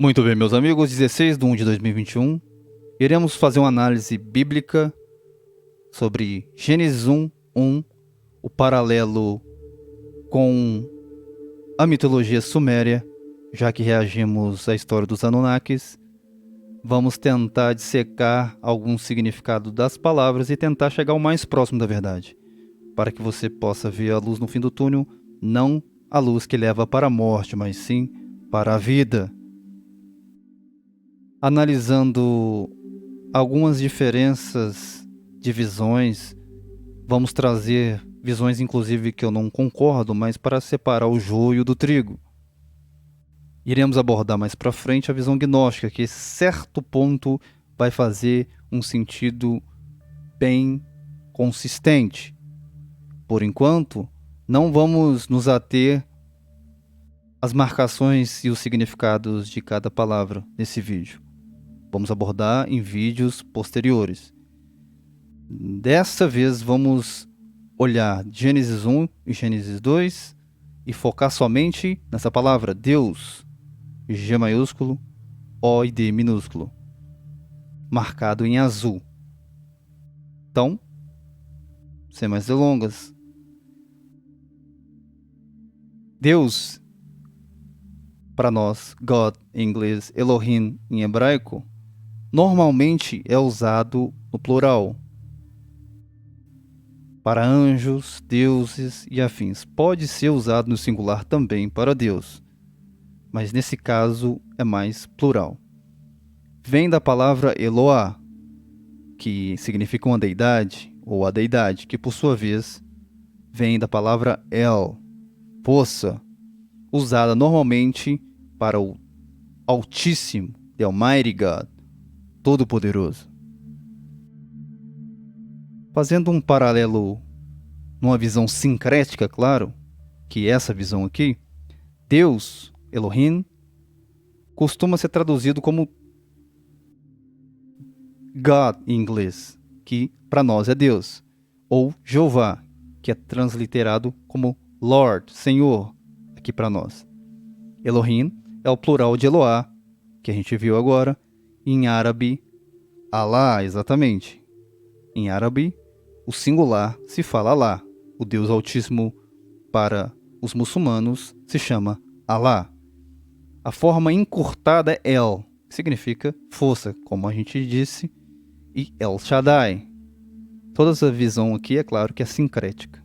Muito bem, meus amigos, 16/1/2021, iremos fazer uma análise bíblica sobre Gênesis 1, o paralelo com a mitologia suméria, já que reagimos à história dos Anunnakis. Vamos tentar dissecar algum significado das palavras e tentar chegar o mais próximo da verdade, para que você possa ver a luz no fim do túnel, não a luz que leva para a morte, mas sim para a vida. Analisando algumas diferenças de visões, vamos trazer visões inclusive que eu não concordo, mas para separar o joio do trigo. Iremos abordar mais para frente a visão gnóstica, que em certo ponto vai fazer um sentido bem consistente. Por enquanto, não vamos nos ater às marcações e os significados de cada palavra nesse vídeo. Vamos abordar em vídeos posteriores. Dessa vez vamos olhar Gênesis 1 e Gênesis 2 e focar somente nessa palavra Deus, G maiúsculo, O e D minúsculo, marcado em azul. Então, sem mais delongas, Deus, para nós, God em inglês, Elohim em hebraico, normalmente é usado no plural. Para anjos, deuses e afins. Pode ser usado no singular também para Deus, mas nesse caso é mais plural. Vem da palavra Eloá, que significa uma deidade, ou a deidade, que por sua vez vem da palavra El, poça, usada normalmente para o Altíssimo, The Almighty God, Todo-Poderoso. Fazendo um paralelo numa visão sincrética, claro, que é essa visão aqui, Deus, Elohim, costuma ser traduzido como God em inglês, que para nós é Deus, ou Jeová, que é transliterado como Lord, Senhor, aqui para nós. Elohim é o plural de Eloá, que a gente viu agora, em árabe, Allah, exatamente. Em árabe, o singular se fala Allah. O Deus Altíssimo para os muçulmanos se chama Allah. A forma encurtada é El, que significa força, como a gente disse, e El Shaddai. Toda essa visão aqui, é claro que é sincrética.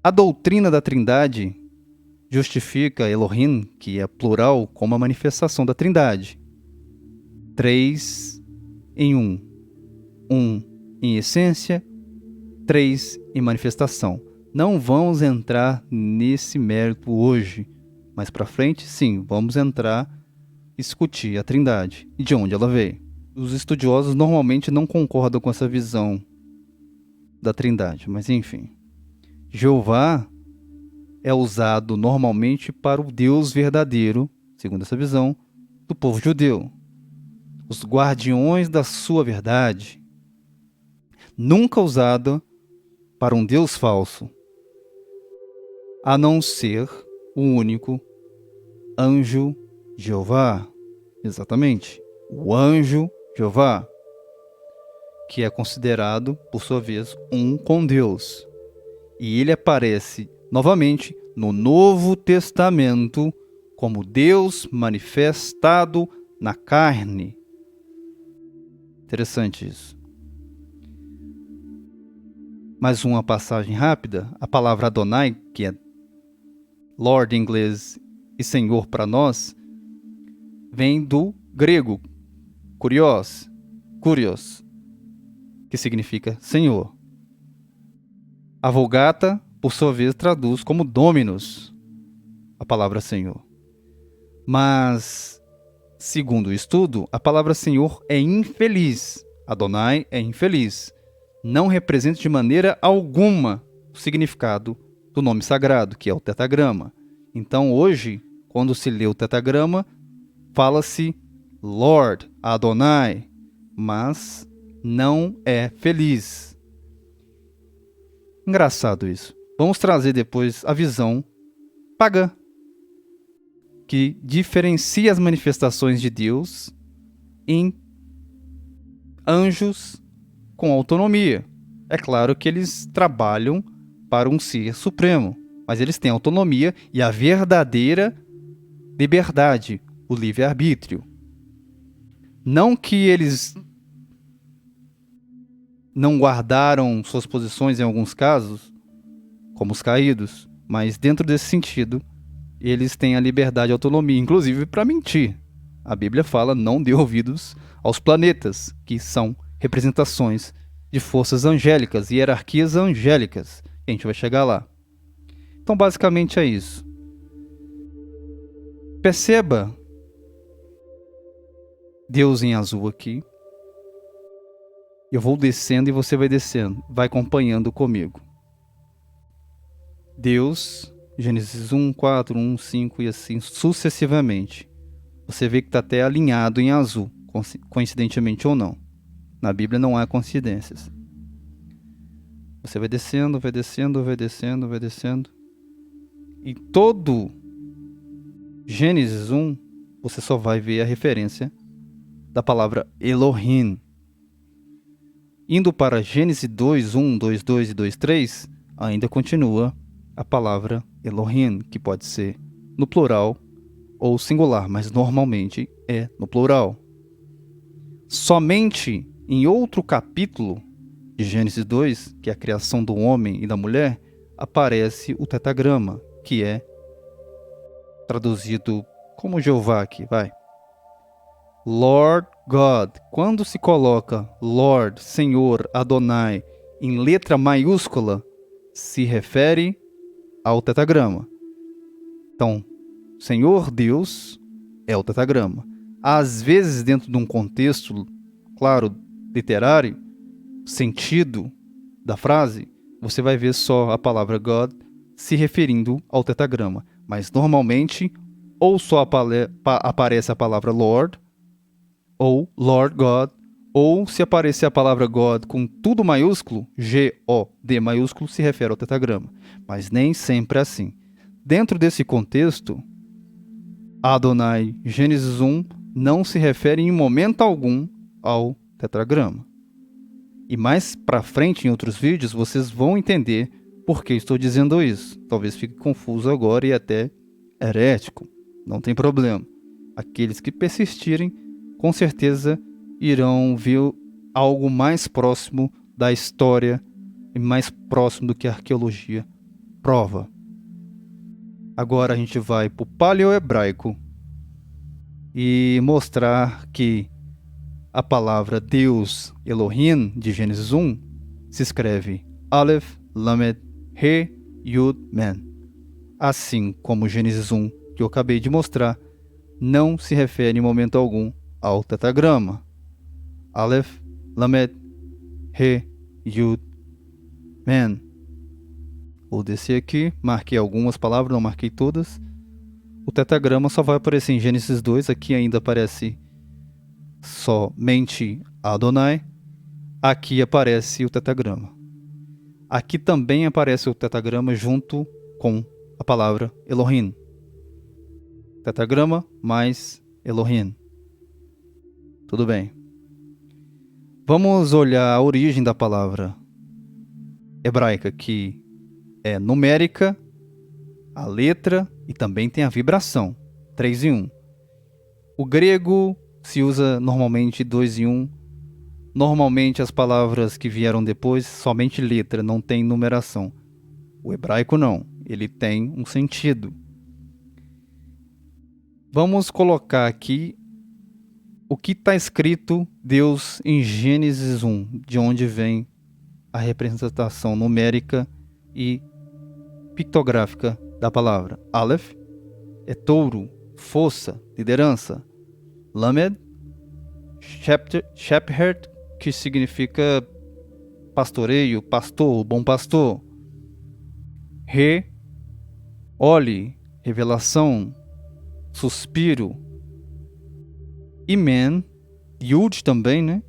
A doutrina da Trindade justifica Elohim, que é plural, como a manifestação da Trindade. 3 em 1. 1 em essência, 3 em manifestação. Não vamos entrar nesse mérito hoje, mas para frente, sim, vamos entrar e discutir a Trindade e de onde ela veio. Os estudiosos normalmente não concordam com essa visão da Trindade, mas enfim. Jeová é usado normalmente para o Deus verdadeiro, segundo essa visão, do povo judeu. Os guardiões da sua verdade. Nunca usado para um Deus falso, a não ser o único anjo Jeová. Exatamente, o anjo Jeová, que é considerado, por sua vez, um com Deus. E ele aparece novamente no Novo Testamento como Deus manifestado na carne. Interessante isso. Mais uma passagem rápida. A palavra Adonai, que é Lord em inglês e Senhor para nós, vem do grego kurios, que significa Senhor. A Vulgata, por sua vez, traduz como Dominus, a palavra Senhor. Mas, segundo o estudo, a palavra Senhor é infeliz. Adonai é infeliz. Não representa de maneira alguma o significado do nome sagrado, que é o tetagrama. Então, hoje, quando se lê o tetagrama, fala-se Lord, Adonai, mas não é feliz. Engraçado isso. Vamos trazer depois a visão pagã. que diferencia as manifestações de Deus em anjos com autonomia. É claro que eles trabalham para um ser supremo, mas eles têm autonomia e a verdadeira liberdade, o livre-arbítrio. Não que eles não guardaram suas posições em alguns casos, como os caídos, mas dentro desse sentido, eles têm a liberdade e autonomia, inclusive para mentir. A Bíblia fala: não dê ouvidos aos planetas, que são representações de forças angélicas, hierarquias angélicas. A gente vai chegar lá. Então, basicamente é isso. Perceba Deus em azul aqui. Eu vou descendo e você vai descendo, vai acompanhando comigo. Deus, Gênesis 1, 4, 1, 5 e assim sucessivamente. Você vê que está até alinhado em azul, coincidentemente ou não. Na Bíblia não há coincidências. Você vai descendo, vai descendo, vai descendo, vai descendo. E todo Gênesis 1, você só vai ver a referência da palavra Elohim. Indo para Gênesis 2, 1, 2, 2 e 2, 3, ainda continua a palavra Elohim, que pode ser no plural ou singular, mas normalmente é no plural. Somente em outro capítulo de Gênesis 2, que é a criação do homem e da mulher, aparece o tetragrama, que é traduzido como Jeová aqui, vai. Lord God. Quando se coloca Lord, Senhor, Adonai em letra maiúscula, se refere ao tetragrama. Então, Senhor Deus é o tetragrama. Às vezes, dentro de um contexto, claro, literário, sentido da frase, você vai ver só a palavra God se referindo ao tetragrama. Mas, normalmente, ou só aparece a palavra Lord, ou Lord God, ou se aparecer a palavra God com tudo maiúsculo, G-O-D maiúsculo, se refere ao tetragrama. Mas nem sempre é assim. Dentro desse contexto, Adonai, Gênesis 1, não se refere em momento algum ao tetragrama. E mais pra frente, em outros vídeos, vocês vão entender por que estou dizendo isso. Talvez fique confuso agora e até herético. Não tem problema. Aqueles que persistirem, com certeza irão ver algo mais próximo da história e mais próximo do que a arqueologia prova. Agora a gente vai para o paleohebraico e mostrar que a palavra Deus, Elohim, de Gênesis 1, se escreve Aleph, Lamed, He, Yud, Men. Assim como Gênesis 1, que eu acabei de mostrar, não se refere em momento algum ao tetragrama. Aleph, Lamed, He, Yud, Men. Vou descer aqui, marquei algumas palavras, não marquei todas. O tetragrama só vai aparecer em Gênesis 2, aqui ainda aparece somente Adonai. Aqui aparece o tetragrama. Aqui também aparece o tetragrama junto com a palavra Elohim. Tetragrama mais Elohim. Tudo bem. Vamos olhar a origem da palavra hebraica, que é numérica, a letra e também tem a vibração, 3 em 1. O grego se usa normalmente 2 em 1. Normalmente as palavras que vieram depois, somente letra, não tem numeração. O hebraico não, ele tem um sentido. Vamos colocar aqui o que está escrito Deus em Gênesis 1, de onde vem a representação numérica e pictográfica da palavra. Aleph é touro, força, liderança. Lamed, shepherd, que significa pastoreio, pastor, bom pastor. Re, olhe, revelação, suspiro. E men, yud também, né?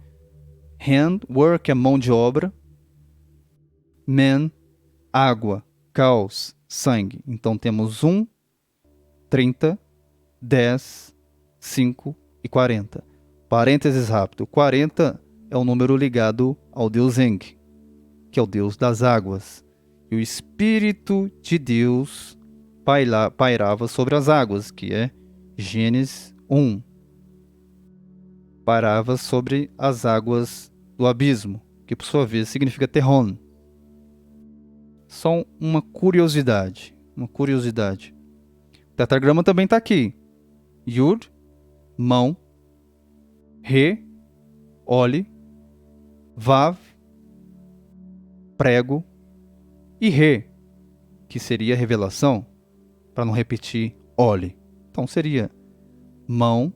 Hand, work é mão de obra. Men, água, caos, sangue. Então temos 1, 30 10, 5 e 40. Parênteses rápido. 40 é o número ligado ao deus Enki, que é o deus das águas. E o Espírito de Deus pairava sobre as águas, que é Gênesis 1. Pairava sobre as águas do abismo, que por sua vez significa Terron. Só uma curiosidade. O tetragrama também está aqui. Yud, mão, Re, Oli, Vav, prego e Re, que seria revelação, para não repetir Oli. Então seria mão,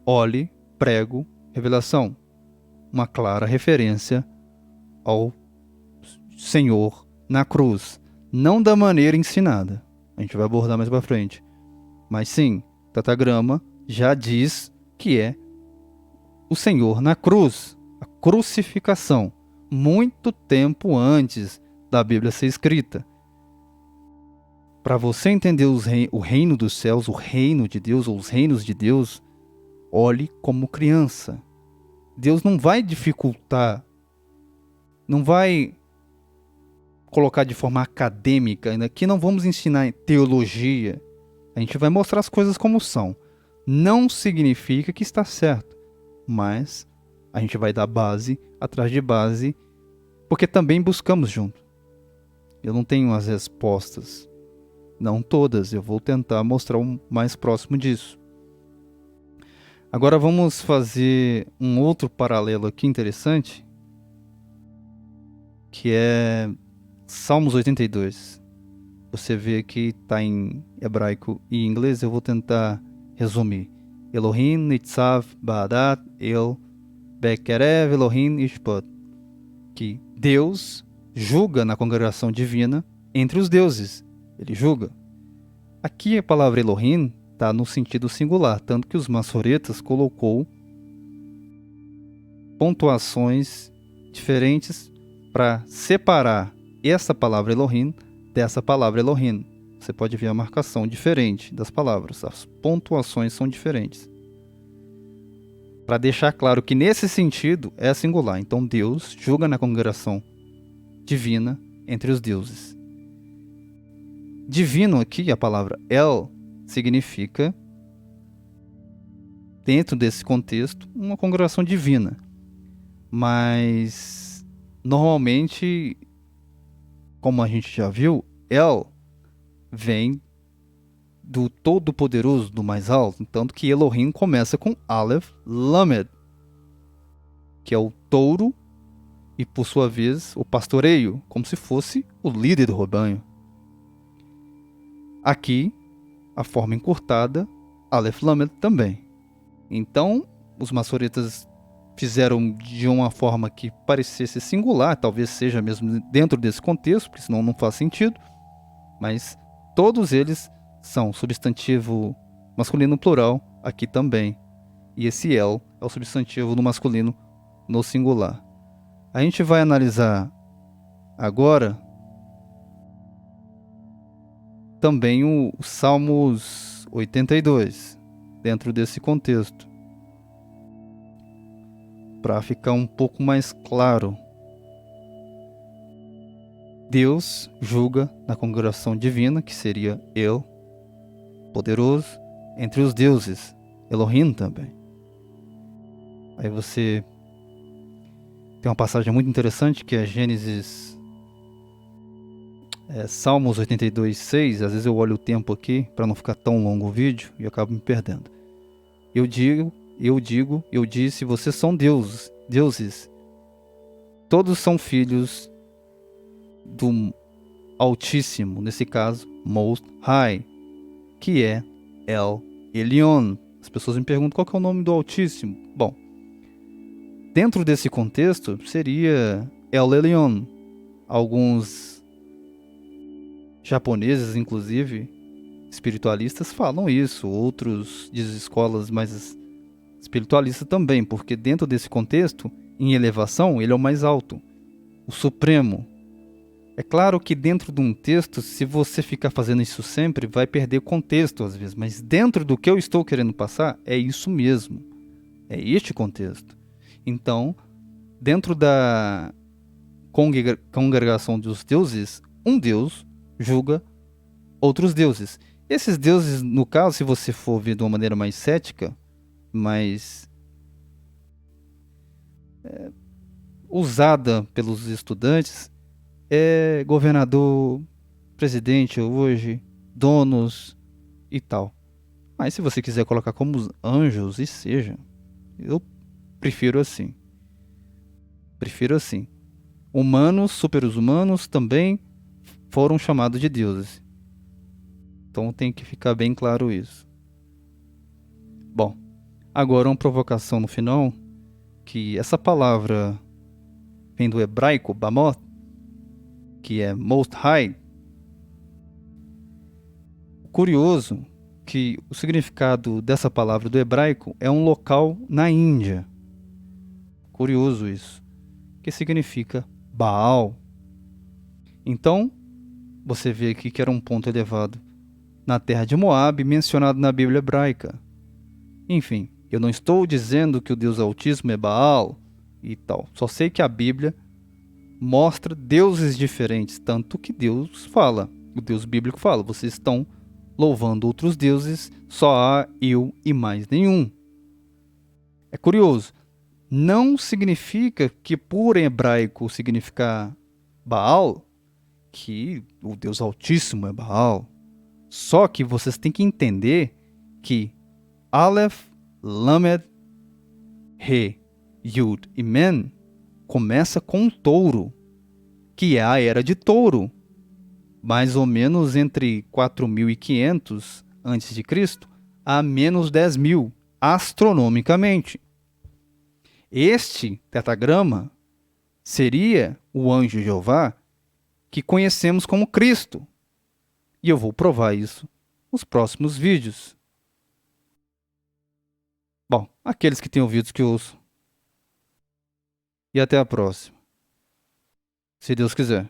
Oli, prego, revelação. Uma clara referência ao Senhor na cruz. Não da maneira ensinada. A gente vai abordar mais para frente. Mas sim, o tetragrama já diz que é o Senhor na cruz. A crucificação. Muito tempo antes da Bíblia ser escrita. Para você entender o reino dos céus, o reino de Deus, ou os reinos de Deus, olhe como criança. Deus não vai dificultar, não vai colocar de forma acadêmica. Aqui não vamos ensinar teologia. A gente vai mostrar as coisas como são. Não significa que está certo, mas a gente vai dar base atrás de base, porque também buscamos junto. Eu não tenho as respostas, não todas, eu vou tentar mostrar o mais próximo disso. Agora vamos fazer um outro paralelo aqui interessante, que é Salmos 82. Você vê que está em hebraico e inglês, eu vou tentar resumir. Elohim nitzav ba'adat el bekerev Elohim ishpot. Que Deus julga na congregação divina entre os deuses. Ele julga. Aqui a palavra Elohim está no sentido singular, tanto que os maçoretas colocou pontuações diferentes para separar essa palavra Elohim dessa palavra Elohim. Você pode ver a marcação diferente das palavras, as pontuações são diferentes. Para deixar claro que nesse sentido é singular. Então Deus julga na congregação divina entre os deuses. Divino aqui, a palavra El, significa, dentro desse contexto, uma congregação divina. Mas, normalmente, como a gente já viu, El vem do Todo-Poderoso, do mais alto. Tanto que Elohim começa com Aleph Lamed, que é o touro e, por sua vez, o pastoreio, como se fosse o líder do rebanho. Aqui, a forma encurtada, Aleph Lamed também. Então, os maçoretas fizeram de uma forma que parecesse singular, talvez seja mesmo dentro desse contexto, porque senão não faz sentido, mas todos eles são substantivo masculino plural aqui também. E esse El é o substantivo no masculino no singular. A gente vai analisar agora também o Salmos 82, dentro desse contexto, para ficar um pouco mais claro. Deus julga na congregação divina, que seria El, poderoso, entre os deuses, Elohim também. Aí você tem uma passagem muito interessante que é Salmos 82, 6. Às vezes eu olho o tempo aqui para não ficar tão longo o vídeo e eu acabo me perdendo. Eu disse, vocês são deuses. Todos são filhos do Altíssimo, nesse caso, Most High, que é El Elyon. As pessoas me perguntam qual que é o nome do Altíssimo. Bom, dentro desse contexto seria El Elyon. Alguns japoneses, inclusive, espiritualistas, falam isso. Outros de escolas mais espiritualistas também, porque dentro desse contexto, em elevação, ele é o mais alto, o supremo. É claro que dentro de um texto, se você ficar fazendo isso sempre, vai perder contexto às vezes, mas dentro do que eu estou querendo passar, é isso mesmo. É este contexto. Então, dentro da congregação dos deuses, um deus julga outros deuses. Esses deuses, no caso, se você for ver de uma maneira mais cética, mais usada pelos estudantes, é governador, presidente hoje, donos e tal. Mas se você quiser colocar como os anjos, e seja, eu prefiro assim. Prefiro assim. Humanos, super-humanos também foram chamados de deuses. Então tem que ficar bem claro isso. Bom, agora uma provocação no final, que essa palavra vem do hebraico, Bamoth, que é Most High. Curioso que o significado dessa palavra do hebraico é um local na Índia. Curioso isso, que significa Baal. Então, você vê aqui que era um ponto elevado na terra de Moabe, mencionado na Bíblia hebraica. Enfim, eu não estou dizendo que o Deus Altíssimo é Baal e tal. Só sei que a Bíblia mostra deuses diferentes, tanto que Deus fala, o Deus bíblico fala, vocês estão louvando outros deuses, só há eu e mais nenhum. É curioso, não significa que por hebraico significar Baal, que o Deus Altíssimo é Baal. Só que vocês têm que entender que Aleph, Lamed, He, Yud e Men começa com um touro, que é a era de touro, mais ou menos entre 4.500 a.C. a menos 10.000, astronomicamente. Este tetragrama seria o anjo Jeová que conhecemos como Cristo. E eu vou provar isso nos próximos vídeos. Bom, aqueles que têm ouvidos que ouçam. E até a próxima. Se Deus quiser.